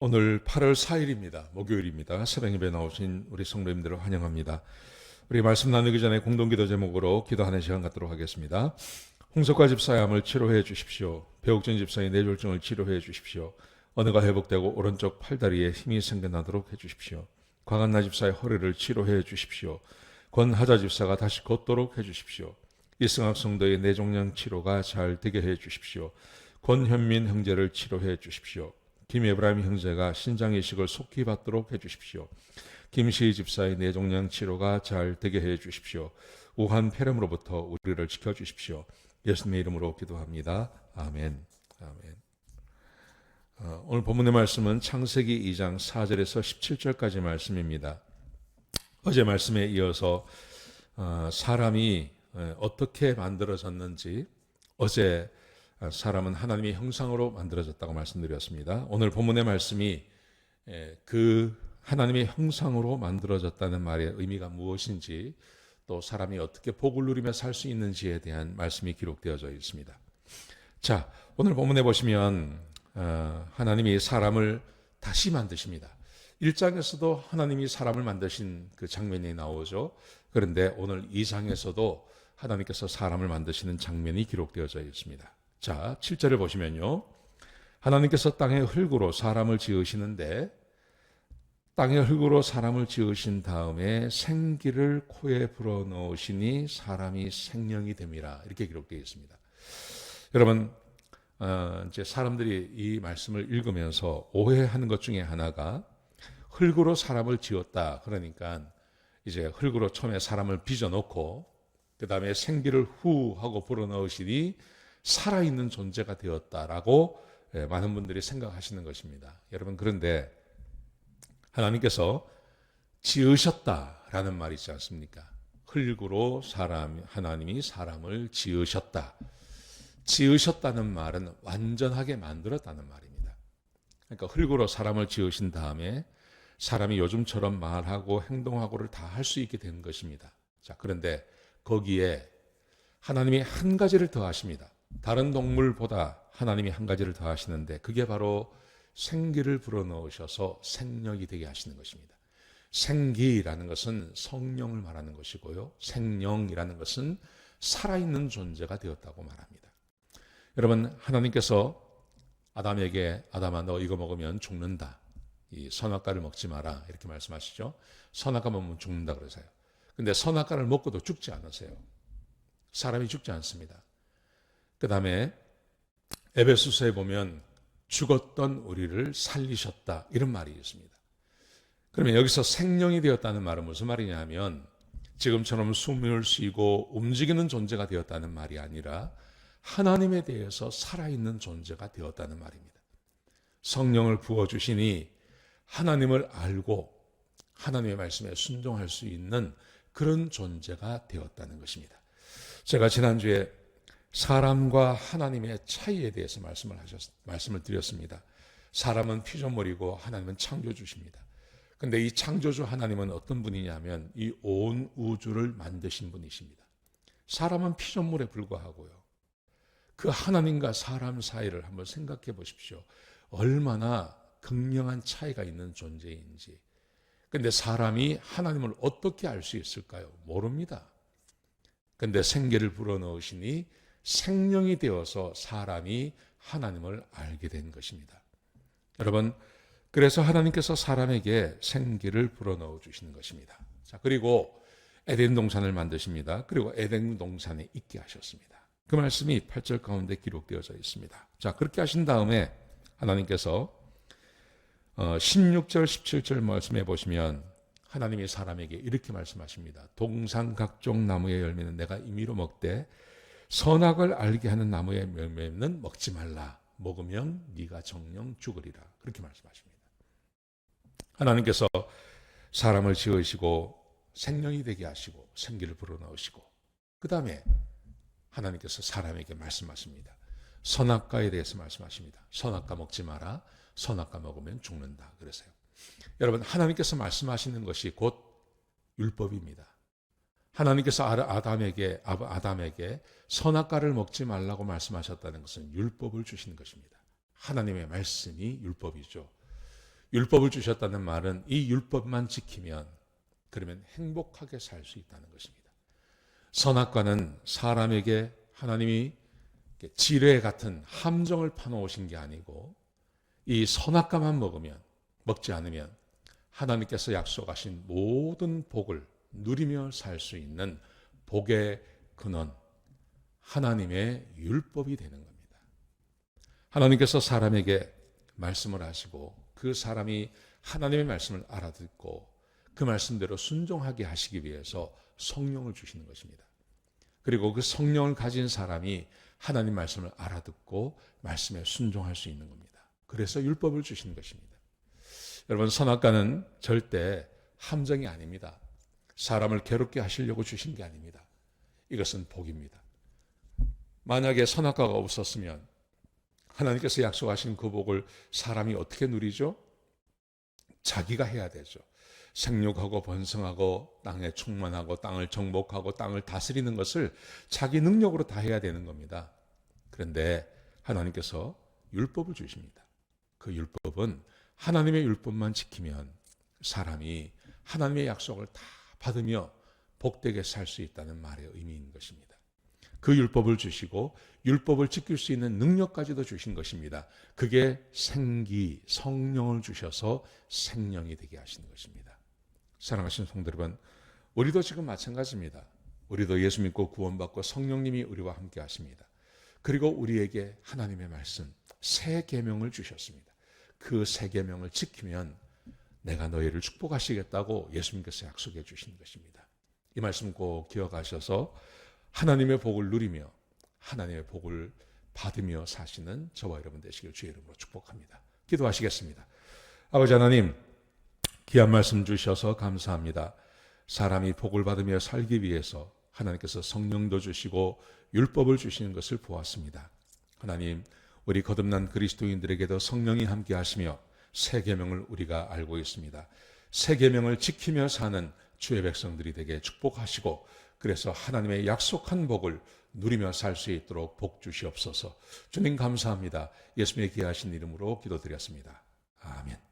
오늘 8월 4일입니다. 목요일입니다. 새벽 예배 나오신 우리 성도님들을 환영합니다. 우리 말씀 나누기 전에 공동기도 제목으로 기도하는 시간 갖도록 하겠습니다. 홍석화 집사의 암을 치료해 주십시오. 배옥진 집사의 뇌졸중을 치료해 주십시오. 언어가 회복되고 오른쪽 팔다리에 힘이 생겨나도록 해주십시오. 광한나 집사의 허리를 치료해 주십시오. 권하자 집사가 다시 걷도록 해주십시오. 이승학 성도의 뇌종양 치료가 잘 되게 해 주십시오. 권현민 형제를 치료해 주십시오. 김에브라임 형제가 신장 이식을 속히 받도록 해주십시오. 김시희 집사의 뇌종양 치료가 잘 되게 해주십시오. 우한 폐렴으로부터 우리를 지켜주십시오. 예수님의 이름으로 기도합니다. 아멘. 아멘. 오늘 본문의 말씀은 창세기 2장 4절에서 17절까지 말씀입니다. 어제 말씀에 이어서 사람이 어떻게 만들어졌는지, 어제 사람은 하나님의 형상으로 만들어졌다고 말씀드렸습니다. 오늘 본문의 말씀이 그 하나님의 형상으로 만들어졌다는 말의 의미가 무엇인지, 또 사람이 어떻게 복을 누리며 살 수 있는지에 대한 말씀이 기록되어져 있습니다. 자, 오늘 본문에 보시면 하나님이 사람을 다시 만드십니다. 1장에서도 하나님이 사람을 만드신 그 장면이 나오죠. 그런데 오늘 2장에서도 하나님께서 사람을 만드시는 장면이 기록되어져 있습니다. 자, 7절을 보시면요. 하나님께서 땅의 흙으로 사람을 지으시는데, 땅의 흙으로 사람을 지으신 다음에 생기를 코에 불어넣으시니 사람이 생명이 됨이라, 이렇게 기록되어 있습니다. 여러분, 이제 사람들이 이 말씀을 읽으면서 오해하는 것 중에 하나가, 흙으로 사람을 지었다, 그러니까 이제 흙으로 처음에 사람을 빚어놓고 그 다음에 생기를 후 하고 불어넣으시니 살아있는 존재가 되었다라고 많은 분들이 생각하시는 것입니다. 여러분, 그런데 하나님께서 지으셨다라는 말이 있지 않습니까? 흙으로 하나님이 사람을 지으셨다. 지으셨다는 말은 완전하게 만들었다는 말입니다. 그러니까 흙으로 사람을 지으신 다음에 사람이 요즘처럼 말하고 행동하고를 다 할 수 있게 된 것입니다. 자, 그런데 거기에 하나님이 한 가지를 더 하십니다. 다른 동물보다 하나님이 한 가지를 더 하시는데, 그게 바로 생기를 불어넣으셔서 생명이 되게 하시는 것입니다. 생기라는 것은 성령을 말하는 것이고요, 생명이라는 것은 살아있는 존재가 되었다고 말합니다. 여러분, 하나님께서 아담에게 아담아, 너 이거 먹으면 죽는다, 이 선악과를 먹지 마라, 이렇게 말씀하시죠. 선악과 먹으면 죽는다 그러세요. 근데 선악과를 먹고도 죽지 않으세요. 사람이 죽지 않습니다. 그 다음에 에베소서에 보면 죽었던 우리를 살리셨다, 이런 말이 있습니다. 그러면 여기서 생명이 되었다는 말은 무슨 말이냐 하면, 지금처럼 숨을 쉬고 움직이는 존재가 되었다는 말이 아니라 하나님에 대해서 살아있는 존재가 되었다는 말입니다. 성령을 부어주시니 하나님을 알고 하나님의 말씀에 순종할 수 있는 그런 존재가 되었다는 것입니다. 제가 지난주에 사람과 하나님의 차이에 대해서 말씀을 드렸습니다. 사람은 피조물이고 하나님은 창조주십니다. 그런데 이 창조주 하나님은 어떤 분이냐면 이 온 우주를 만드신 분이십니다. 사람은 피조물에 불과하고요. 그 하나님과 사람 사이를 한번 생각해 보십시오. 얼마나 극명한 차이가 있는 존재인지. 그런데 사람이 하나님을 어떻게 알 수 있을까요? 모릅니다. 그런데 생기를 불어넣으시니 생명이 되어서 사람이 하나님을 알게 된 것입니다. 여러분, 그래서 하나님께서 사람에게 생기를 불어넣어 주시는 것입니다. 자, 그리고 에덴 동산을 만드십니다. 그리고 에덴 동산에 있게 하셨습니다. 그 말씀이 8절 가운데 기록되어져 있습니다. 자, 그렇게 하신 다음에 하나님께서 16절, 17절 말씀해 보시면 하나님이 사람에게 이렇게 말씀하십니다. 동산 각종 나무의 열매는 내가 임의로 먹되 선악을 알게 하는 나무의 열매는 먹지 말라. 먹으면 네가 정령 죽으리라. 그렇게 말씀하십니다. 하나님께서 사람을 지으시고 생명이 되게 하시고 생기를 불어넣으시고, 그 다음에 하나님께서 사람에게 말씀하십니다. 선악과에 대해서 말씀하십니다. 선악과 먹지 마라. 선악과 먹으면 죽는다. 그러세요. 여러분, 하나님께서 말씀하시는 것이 곧 율법입니다. 하나님께서 아담에게 선악과를 먹지 말라고 말씀하셨다는 것은 율법을 주시는 것입니다. 하나님의 말씀이 율법이죠. 율법을 주셨다는 말은 이 율법만 지키면 그러면 행복하게 살 수 있다는 것입니다. 선악과는 사람에게 하나님이 지뢰 같은 함정을 파놓으신 게 아니고 이 선악과만 먹지 않으면 하나님께서 약속하신 모든 복을 누리며 살 수 있는 복의 근원, 하나님의 율법이 되는 겁니다. 하나님께서 사람에게 말씀을 하시고 그 사람이 하나님의 말씀을 알아듣고 그 말씀대로 순종하게 하시기 위해서 성령을 주시는 것입니다. 그리고 그 성령을 가진 사람이 하나님 말씀을 알아듣고 말씀에 순종할 수 있는 겁니다. 그래서 율법을 주시는 것입니다. 여러분, 선악과는 절대 함정이 아닙니다. 사람을 괴롭게 하시려고 주신 게 아닙니다. 이것은 복입니다. 만약에 선악과가 없었으면 하나님께서 약속하신 그 복을 사람이 어떻게 누리죠? 자기가 해야 되죠. 생육하고 번성하고 땅에 충만하고 땅을 정복하고 땅을 다스리는 것을 자기 능력으로 다 해야 되는 겁니다. 그런데 하나님께서 율법을 주십니다. 그 율법은 하나님의 율법만 지키면 사람이 하나님의 약속을 다 받으며 복되게 살 수 있다는 말의 의미인 것입니다. 그 율법을 주시고 율법을 지킬 수 있는 능력까지도 주신 것입니다. 그게 생기, 성령을 주셔서 생명이 되게 하시는 것입니다. 사랑하시는 성도 여러분, 우리도 지금 마찬가지입니다. 우리도 예수 믿고 구원받고 성령님이 우리와 함께 하십니다. 그리고 우리에게 하나님의 말씀, 새 계명을 주셨습니다. 그 새 계명을 지키면 내가 너희를 축복하시겠다고 예수님께서 약속해 주신 것입니다. 이 말씀 꼭 기억하셔서 하나님의 복을 누리며 하나님의 복을 받으며 사시는 저와 여러분 되시길 주의 이름으로 축복합니다. 기도하시겠습니다. 아버지 하나님, 귀한 말씀 주셔서 감사합니다. 사람이 복을 받으며 살기 위해서 하나님께서 성령도 주시고 율법을 주시는 것을 보았습니다. 하나님, 우리 거듭난 그리스도인들에게도 성령이 함께 하시며 새 계명을 우리가 알고 있습니다. 새 계명을 지키며 사는 주의 백성들이 되게 축복하시고 그래서 하나님의 약속한 복을 누리며 살 수 있도록 복 주시옵소서. 주님 감사합니다. 예수님의 귀하신 이름으로 기도드렸습니다. 아멘.